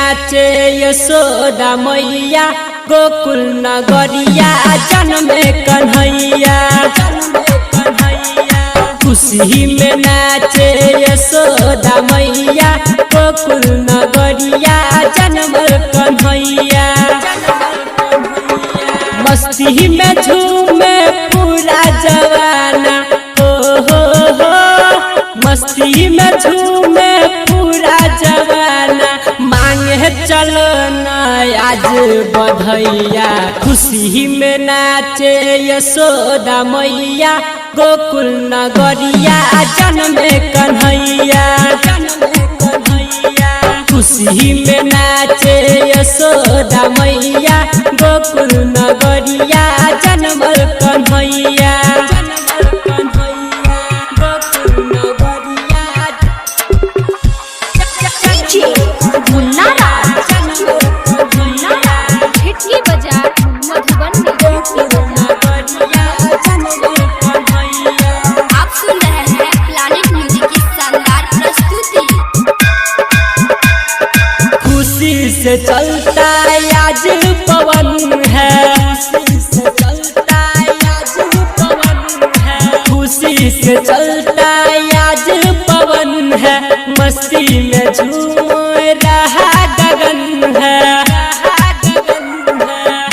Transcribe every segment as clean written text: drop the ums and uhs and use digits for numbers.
नाचे यशोदा मैया गोकुल नगरिया जन्मे कन्हैया। खुशी में नाचे यशोदा मैया गोकुल नगरिया जन्मे कन्हैया। मस्ती में झूमे पूरा जवाना हो मस्ती में झूमे पूरा जवाना। मांगे चलो ना आज बधैया खुशी में नाचे यशोदा मैया गोकुल नगरिया जन्मे कन्हैया। खुशी में नाचे यशोदा मैया गोकुल नगरिया जन्मे कन्हैया। से चलता आज पवन है, खुशी से चलता आज पवन है। खुशी से चलता आज पवन है, मस्ती में झूम रहा गगन है।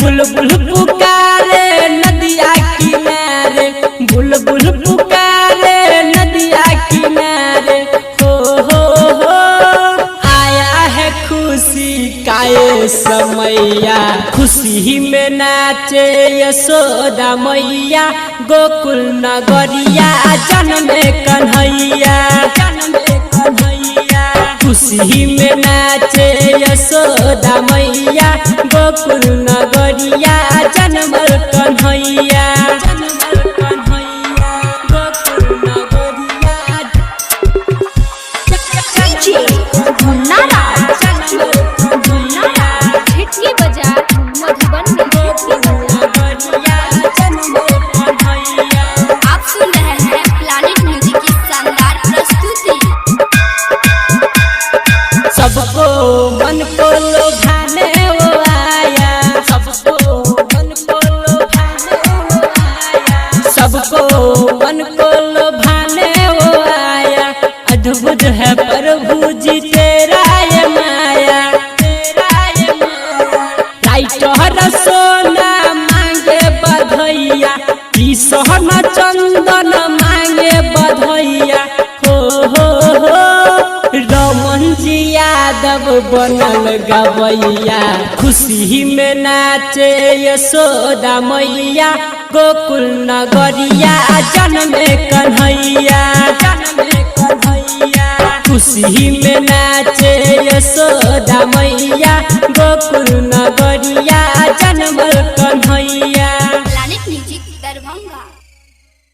बुलबुल पुकारे नदिया किनारे, बुलबुल पुकारे नदिया किनारे। हो आया है खुशी काए समैया। खुशी में नाचे यशोदा मैया गोकुल नगरिया जन्मे कन्हैया। खुशी में नाचे यशोदा मैया गोकुल नगरिया जन्मे कन्हैया। सबको मन को लुभाने वो आया, सबको मन को लुभाने वो आया। सबको मन को लुभाने वो आया। अद्भुत है प्रभु जी तेरा ये माया, तेरा ये माया। लाइटर सोना मांगे बधैया, ई सोना चंदन मांगे बधैया। हो रमन जी यादव बनल गवैया। खुशी में नाचे यशोदा मैया गोकुल नगरिया जन्मे कन्हैया। खुशी में नाचे यशोदा मैया गोकुल नगरिया।